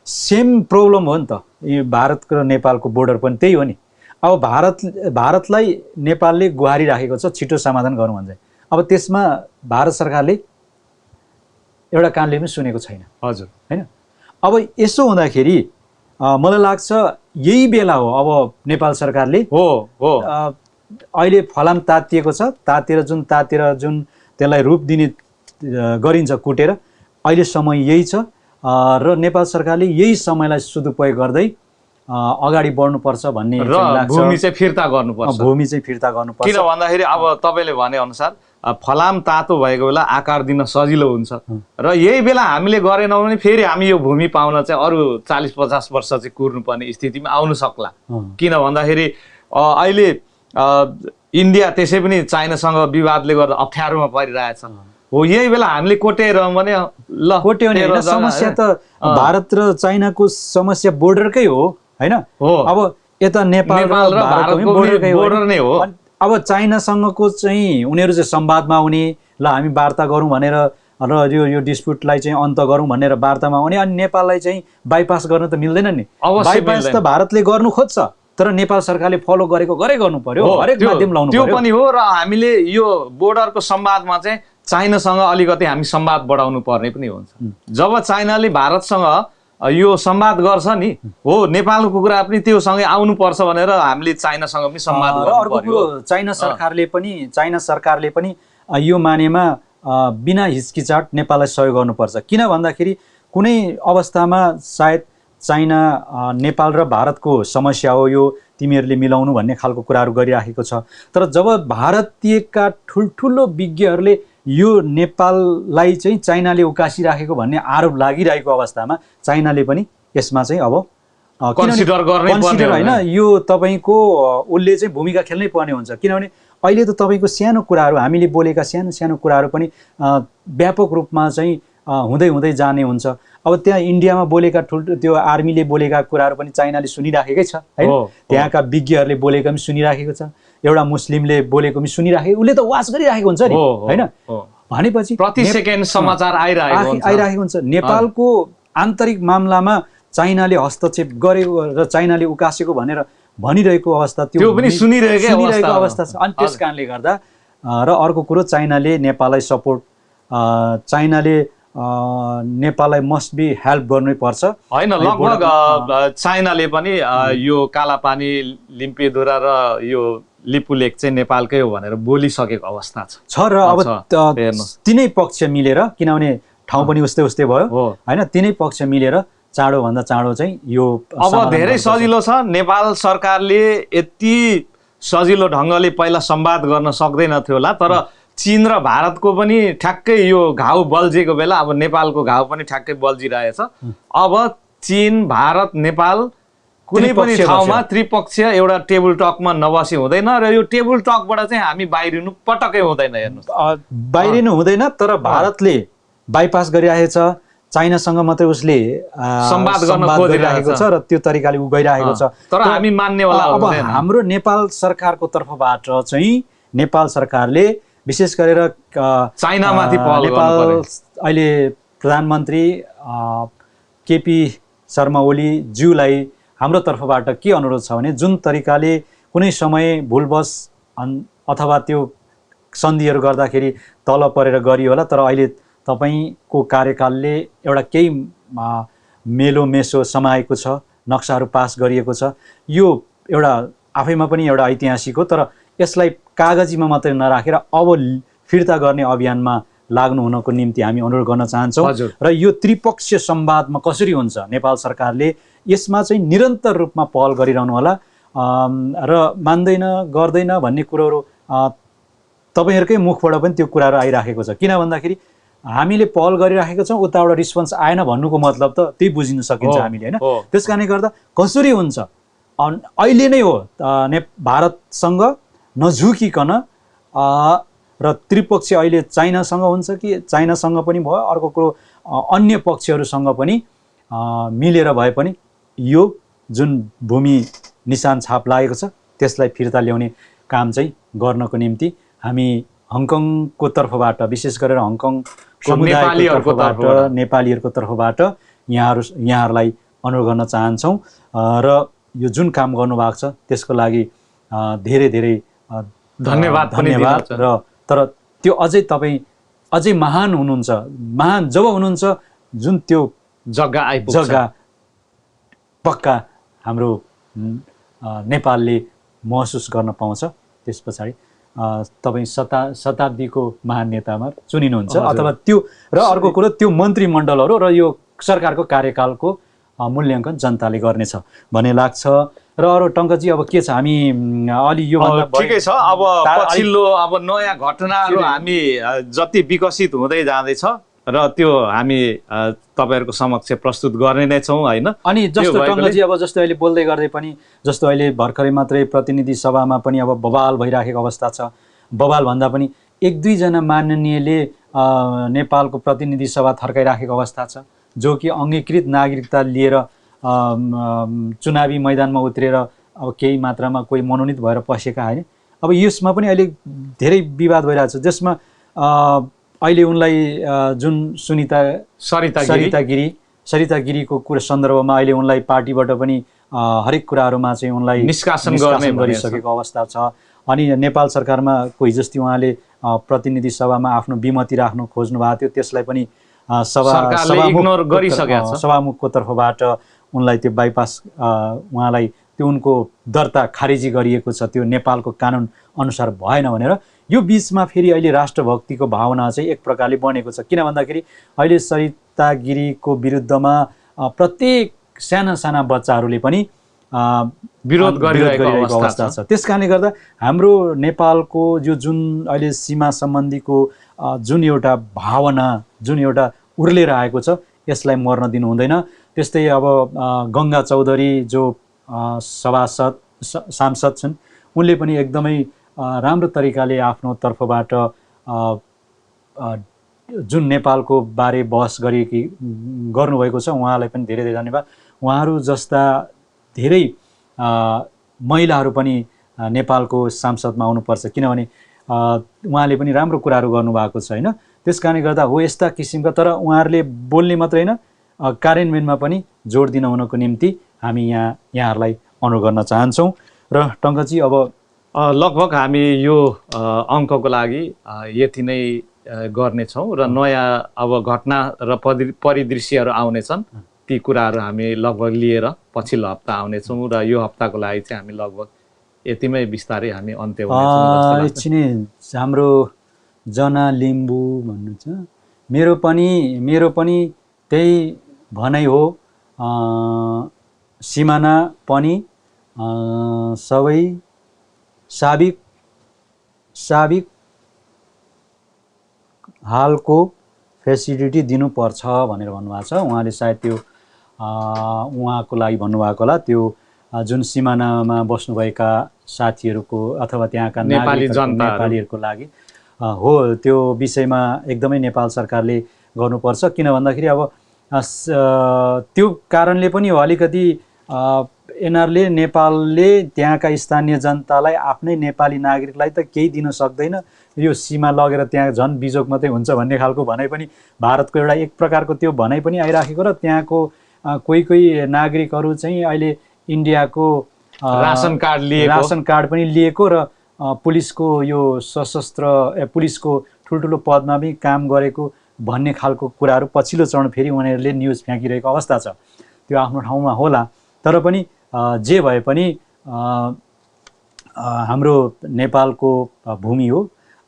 सेम प्रब्लम हो नि त, यो भारत र नेपालको बोर्डर पनि त्यही हो नि। अब भारतलाई नेपालले गुहारी राखेको छ छिटो समाधान गरौँ भन्छ। अब त्यसमा भारत सरकारले एउटा कानले पनि सुनेको छैन होइन। अब यसो हुँदाखेरि मलाई लाग्छ यही बेला हो अब नेपाल सरकारले अहिले फलाम तातिएको छ, तातेर जुन त्यसलाई रूप दिने गरिन्छ कुटेर, अहिले समय यही छ। र नेपाल सरकारले यही समयलाई सदुपयोग गर्दै अगाडि बढ्नुपर्छ भन्ने लाग्छ। भूमि चाहिँ फिर्ता गर्नुपर्छ। किन भन्दाखेरि अब तपाईँले भने अनुसार फलाम तातो भएको बेला आकार दिन सजिलो हुन्छ, र यही बेला हामीले गरेनौँ भने फेरि हामी यो भूमि पाउन चाहिँ अरू 40-50 वर्ष चाहिँ कुर्नुपर्ने स्थितिमा आउन सक्ला। किन भन्दाखेरि अहिले इन्डिया त्यसै पनि चाइनासँग विवादले गर्दा अप्ठ्यारोमा परिरहेछ। हो यही बेला हामीले कोट्याइरहँ भने ल कोट्यो भने समस्या त भारत र चाइनाको समस्या बोर्डरकै हो होइन। अब यता नेपाल र भारतको बोर्डर नै हो। अब चाइनासँगको चाहिँ उनीहरू चाहिँ संवादमा आउने, ल हामी वार्ता गरौँ भनेर र यो डिस्प्युटलाई चाहिँ अन्त गरौँ भनेर वार्तामा आउने, अनि नेपाललाई चाहिँ बाइपास गर्न त मिल्दैन नि। बाइपास त भारतले गर्नु खोज्छ, तर नेपाल सरकारले फलो गरेकै गर्नु पर्यो, हरेक माध्यम लाउनु पर्यो। त्यो पनि हो। र हामीले यो बोर्डरको संवादमा चाहिँ चाइनासँग अलिकति हामी संवाद बढाउनु पर्ने पनि हुन्छ। जब चाइनाले भारतसँग यो संवाद गर्छ नि, हो नेपालको कुरा पनि त्योसँगै आउनुपर्छ भनेर हामीले चाइनासँग पनि संवाद गर्नु पर्यो। चाइना सरकारले पनि यो मानेमा बिना हिचकिचाट नेपाललाई सहयोग गर्नुपर्छ। किन भन्दाखेरि कुनै अवस्थामा सायद चाइना नेपाल र भारतको समस्या हो, यो तिमीहरूले मिलाउनु भन्ने खालको कुराहरू गरिराखेको छ। तर जब भारतीयका ठुल्ठुलो विज्ञहरूले यो नेपाललाई चाहिँ चाइनाले उकासिराखेको भन्ने आरोप लागिरहेको अवस्थामा चाइनाले पनि यसमा चाहिँ अब कन्सिडर होइन, यो तपाईँको उसले चाहिँ भूमिका खेल्नै पर्ने हुन्छ। किनभने अहिले त तपाईँको सानो कुराहरू, हामीले बोलेका सानो कुराहरू पनि व्यापक रूपमा चाहिँ हुँदै जाने हुन्छ। अब त्यहाँ इन्डियामा बोलेका त्यो आर्मीले बोलेका कुराहरू पनि चाइनाले सुनिराखेकै छ होइन। त्यहाँका विज्ञहरूले बोलेको पनि सुनिराखेको छ, एउटा मुस्लिमले बोलेको पनि सुनिराखेको, उसले त वाच गरिराखेको हुन्छ नि होइन। भनेपछि प्रति सेकेन्ड समाचार आइरहेको हुन्छ। नेपालको आन्तरिक मामलामा चाइनाले हस्तक्षेप गरेको र चाइनाले उकासेको भनेर भनिरहेको अवस्था त्यो पनि सुनिरहेको अवस्था छ। अनि त्यस कारणले गर्दा र अर्को कुरो चाइनाले नेपाललाई सपोर्ट, चाइनाले नेपाललाई मस्ट बी हेल्प गर्नै पर्छ होइन। लगभग चाइनाले पनि यो कालापानी, लिम्पेदुरा र यो लिपुलेक चाहिँ नेपालकै हो भनेर बोलिसकेको अवस्था छ। र अब तिनै पक्ष मिलेर, किनभने ठाउँ पनि उस्तै भयो होइन, तिनै पक्ष मिलेर चाँडोभन्दा चाँडो चाहिँ यो अब धेरै सजिलो छ। नेपाल सरकारले यति सजिलो ढङ्गले पहिला संवाद गर्न सक्दैनथ्यो होला, तर चीन र भारतको पनि ठ्याक्कै यो घाउ बल्झेको बेला अब नेपालको घाउ पनि ठ्याक्कै बल्झिरहेछ। अब चीन, भारत, नेपाल कुनै पनि ठाउँमा त्रिपक्षीय एउटा टेबल टकमा नबसी हुँदैन र यो टेबल टकबाट चाहिँ हामी बाहिरिनु पटक्कै हुँदैन। हेर्नुहोस्, बाहिरिनु हुँदैन, तर भारतले बाइपास गरिरहेको छ, चाइनासँग मात्रै उसले संवाद गर्न खोजिरहेको छ र त्यो तरिकाले उ गइरहेको छ, तर हामी मान्नेवाला अब हाम्रो नेपाल सरकारको तर्फबाट चाहिँ नेपाल सरकारले विशेष गरेर चाइनामाथि पहल नेपाल अहिले प्रधानमन्त्री केपी शर्मा ओली ज्यूलाई हाम्रो तर्फबाट के अनुरोध छ भने जुन तरिकाले कुनै समय भुलवश अथवा त्यो सन्धिहरू गर्दाखेरि तल परेर गरियो होला, तर अहिले तपाईको कार्यकालले एउटा केही मेलोमेसो समाएको छ, नक्साहरू पास गरिएको छ। यो एउटा आफैमा पनि एउटा ऐतिहासिक हो, तर यसलाई कागजीमा मात्रै नराखेर अब फिर्ता गर्ने अभियानमा लाग्नु हुनको निम्ति हामी अनुरोध गर्न चाहन्छौँ। र यो त्रिपक्षीय संवादमा कसरी हुन्छ, नेपाल सरकारले यसमा चाहिँ निरन्तर रूपमा पहल गरिरहनु होला र मान्दैन गर्दैन भन्ने कुरोहरू तपाईहरुकै मुखबाट पनि त्यो कुराहरू आइराखेको छ। किन भन्दाखेरि हामीले पहल गरिराखेको छौँ, उताबाट रिस्पोन्स आएन भन्नुको मतलब त त्यही बुझिन सकिन्छ हामीले, हैन? त्यसकारणले गर्दा कसरी हुन्छ अहिले नै हो भारतसँग नझुकिकन र त्रिपक्षीय अहिले चाइनासँग हुन्छ कि चाइनासँग पनि भयो, अर्को कुरो अन्य पक्षहरूसँग पनि मिलेर भए पनि यो जुन भूमि निशान छाप लागेको छ त्यसलाई फिर्ता ल्याउने काम चाहिँ गर्नको निम्ति हामी हङकङको तर्फबाट विशेष गरेर हङकङ समुदायको तर्फबाट नेपालीहरूको तर्फबाट यहाँहरूलाई अनुरोध गर्न चाहन्छौँ र यो जुन काम गर्नुभएको छ त्यसको लागि धेरै धेरै धन्यवाद। र तर त्यो अझै तपाईँ अझै महान हुनुहुन्छ, महान जब हुनुहुन्छ जुन त्यो जग्गा पक्का हाम्रो नेपालले महसुस गर्न पाउँछ, त्यस पछाडि तपाईँ शताब्दीको महान नेतामा चुनिनुहुन्छ अथवा त्यो र अर्को कुरो त्यो मन्त्रीमण्डलहरू र यो सरकारको कार्यकालको मूल्याङ्कन जनताले गर्नेछ भन्ने लाग्छ। र अरू टङ्कजी अब के छ, हामी अलि यो ठिकै छ। अब पछिल्लो अब नयाँ घटनाहरू हामी जति विकसित हुँदै जाँदैछ र त्यो हामी तपाईहरुको समक्ष प्रस्तुत गर्ने नै छौँ, हैन? अनि जस्तो टङ्कजी अब जस्तो अहिले बोल्दै गर्दै पनि जस्तो अहिले भर्खरै मात्रै प्रतिनिधि सभामा पनि अब बवाल भइराखेको अवस्था छ। बवाल भन्दा पनि एक दुईजना माननीयले नेपालको प्रतिनिधि सभा थर्काइराखेको अवस्था छ, जो कि अङ्गीकृत नागरिकता लिएर चुनावी मैदानमा उत्रेर अब केही मात्रामा कोही मनोनित भएर पसेका, हैन? अब यसमा पनि अहिले धेरै विवाद भइरहेको छ, जसमा अहिले उनलाई जुन सरिता गिरीको कुरा सन्दर्भमा अहिले उनलाई पार्टीबाट पनि हरेक कुराहरूमा चाहिँ उनलाई निष्कासन गरिसकेको अवस्था छ। अनि नेपाल सरकारमा कोही जस्तै उहाँले प्रतिनिधि सभामा आफ्नो विमति राख्न खोज्नु भएको थियो, त्यसलाई पनि सभामुखको तर्फबाट उनलाई त्यो बाइपास उहाँलाई त्यो उनको दर्ता खारेजी गरिएको छ, त्यो नेपालको कानुन अनुसार भएन भनेर। यो बीचमा फेरि अहिले राष्ट्रभक्तिको भावना चाहिँ एक प्रकारले बनेको छ, किन भन्दाखेरि अहिले सरिता गिरीको विरुद्धमा प्रत्येक साना साना बच्चाहरूले पनि विरोध गरिरहेको अवस्था छ। त्यसकारणले गर्दा हाम्रो नेपालको यो जुन अहिले सीमा सम्बन्धीको जुन एउटा भावना जुन एउटा उर्लेर आएको छ यसलाई मर्न दिनु हुँदैन। त्यस्तै अब गङ्गा चौधरी जो सांसद छन् उनले पनि एकदमै राम्रो तरिकाले आफ्नो तर्फबाट जुन नेपालको बारे बहस गर्नुभएको छ उहाँलाई पनि धेरै धेरै धन्यवाद। उहाँहरू जस्ता धेरै महिलाहरू पनि नेपालको सांसदमा आउनुपर्छ, किनभने उहाँले पनि राम्रो कुराहरू गर्नुभएको छ, होइन? त्यस कारणले गर्दा हो यस्ता किसिमका, तर उहाँहरूले बोल्ने मात्रै होइन कार्यान्वयनमा पनि जोड दिन हुनको निम्ति हामी यहाँहरूलाई अनुरोध गर्न चाहन्छौँ। र टङ्कजी अब लगभग हामी यो अङ्कको लागि यति नै गर्नेछौँ र नयाँ अब घटना र परिदृश्यहरू आउनेछन्, ती कुराहरू हामी लगभग लिएर पछिल्लो हप्ता आउनेछौँ र यो हप्ताको लागि चाहिँ हामी लगभग यतिमै बिस्तारै हामी अन्त्य हुनेछौँ। एकछिन हाम्रो जना लिम्बू भन्नुहुन्छ, मेरो पनि त्यही भनाइ हो, सिमाना पनि सबै साबिक हालको फेसिलिटी दिनुपर्छ भनेर भन्नुभएको छ। उहाँले सायद त्यो उहाँको लागि भन्नुभएको होला, त्यो जुन सिमानामा बस्नुभएका साथीहरूको अथवा त्यहाँका नेपालीहरूको लागि हो। त्यो विषयमा एकदमै नेपाल सरकारले गर्नुपर्छ, किन भन्दाखेरि अब त्यो कारणले पनि हो अलिकति एनआरले नेपालले त्यहाँका स्थानीय जनतालाई आफ्नै नेपाली नागरिकलाई त केही दिन सक्दैन, यो सीमा लगेर त्यहाँ झन् बिजोग मात्रै हुन्छ भन्ने खालको भनाइ पनि भारतको एउटा एक प्रकारको त्यो भनाइ पनि आइराखेको र त्यहाँको कोही नागरिकहरू चाहिँ अहिले इन्डियाको रासन कार्ड पनि लिएको र पुलिसको यो सशस्त्र पुलिसको ठुल्ठुलो पदमा पनि काम गरेको भन्ने खालको कुराहरू पछिल्लो चरण फेरि उनीहरूले न्युज फ्याँकिरहेको अवस्था छ। त्यो आफ्नो ठाउँमा होला, तर पनि जे भए पनि हाम्रो नेपालको भूमि हो,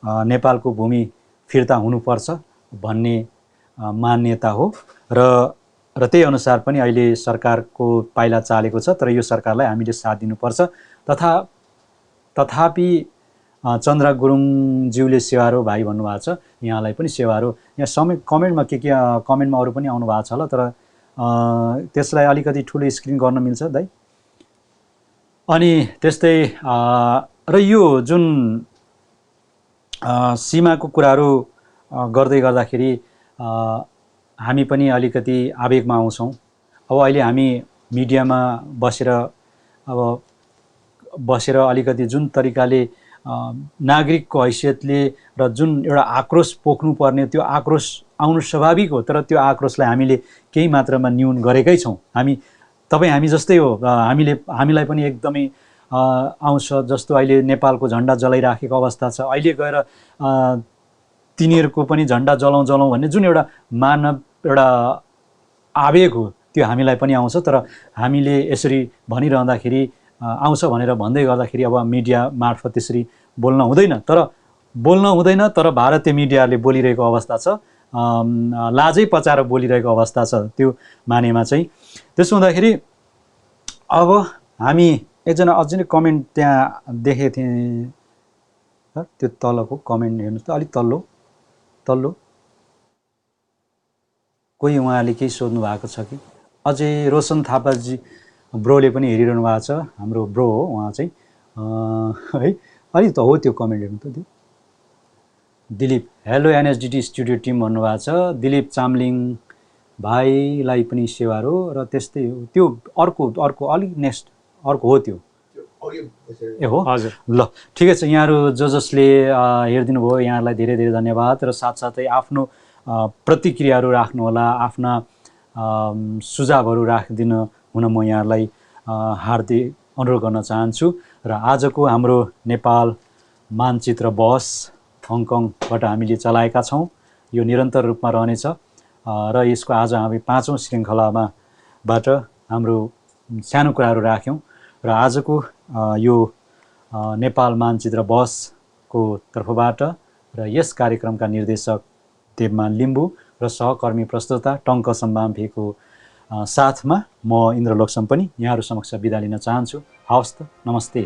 नेपालको भूमि फिर्ता हुनुपर्छ भन्ने मान्यता हो र त्यही अनुसार पनि अहिले सरकारको पाइला चालेको छ। तर यो सरकारलाई हामीले साथ दिनुपर्छ। तथापि चन्द्र गुरुङज्यूले सेवारो भाइ भन्नुभएको छ, यहाँलाई पनि सेवारो। यहाँ कमेन्टमा कमेन्टमा अरू पनि आउनु भएको छ होला, तर त्यसलाई अलिकति ठुलो स्क्रिन गर्न मिल्छ दाइ। अनि त्यस्तै र यो जुन सीमाको कुराहरू गर्दै गर्दाखेरि हामी पनि अलिकति आवेगमा आउँछौँ। अब अहिले हामी मिडियामा बसेर अलिकति जुन तरिकाले नागरिकको हैसियतले र जुन एउटा आक्रोश पोख्नुपर्ने त्यो आक्रोश आउनु स्वाभाविक हो, तर त्यो आक्रोशलाई हामीले केही मात्रामा न्यून गरेकै छौँ। हामी जस्तै हो, हामीलाई पनि एकदमै आउँछ। जस्तो अहिले नेपालको झन्डा जलाइराखेको अवस्था छ, अहिले गएर तिनीहरूको पनि झन्डा जलाउँ भन्ने जुन एउटा मानव एउटा आवेग हो त्यो हामीलाई पनि आउँछ। तर हामीले यसरी भनिरहँदाखेरि आउँछ भनेर भन्दै गर्दाखेरि अब मिडिया मार्फत त्यसरी बोल्न हुँदैन, तर भारतीय मिडियाले बोलिरहेको अवस्था छ, लाजै पचाएर बोलिरहेको अवस्था छ त्यो मानेमा चाहिँ। त्यसो हुँदाखेरि अब हामी एकजना अझै नै कमेन्ट त्यहाँ देखेको थिएँ, त्यो तलको कमेन्ट हेर्नुहोस् त, अलिक तल्लो कोही उहाँले केही सोध्नु भएको छ कि? अझै रोशन थापाजी ब्रोले पनि हेरिरहनु भएको छ, हाम्रो ब्रो हो उहाँ चाहिँ है। अलिक त हो त्यो कमेन्ट हेर्नु त। त्यो दिलीप हेलो एनएसडिटी स्टुडियो टिम भन्नुभएको छ, दिलीप चामलिङ भाइलाई पनि सेवारो। र त्यस्तै हो त्यो अर्को अलिक नेक्स्ट अर्को हो त्यो ए हो हजुर। ल ठिकै छ, यहाँहरू जसले हेरिदिनु भयो यहाँहरूलाई धेरै धेरै धन्यवाद। र साथसाथै आफ्नो प्रतिक्रियाहरू राख्नुहोला, आफ्ना सुझावहरू राखिदिनु हुन म यहाँहरूलाई हार्दिक अनुरोध गर्न चाहन्छु। र आजको हाम्रो नेपाल मानचित्र बहस हङकङबाट हामीले चलाएका छौँ, यो निरन्तर रूपमा रहनेछ र यसको आज हामी 5औं श्रृङ्खलाबाट हाम्रो सानो कुराहरू राख्यौँ। र आजको यो नेपाल मानचित्र बहसको तर्फबाट र यस कार्यक्रमका निर्देशक देवमान लिम्बू र सहकर्मी प्रस्तुता टङ्क सम्बाम्फेको साथमा म इन्द्र लोक्सम पनि यहाँहरू समक्ष बिदा लिन चाहन्छु। हवस् त, नमस्ते।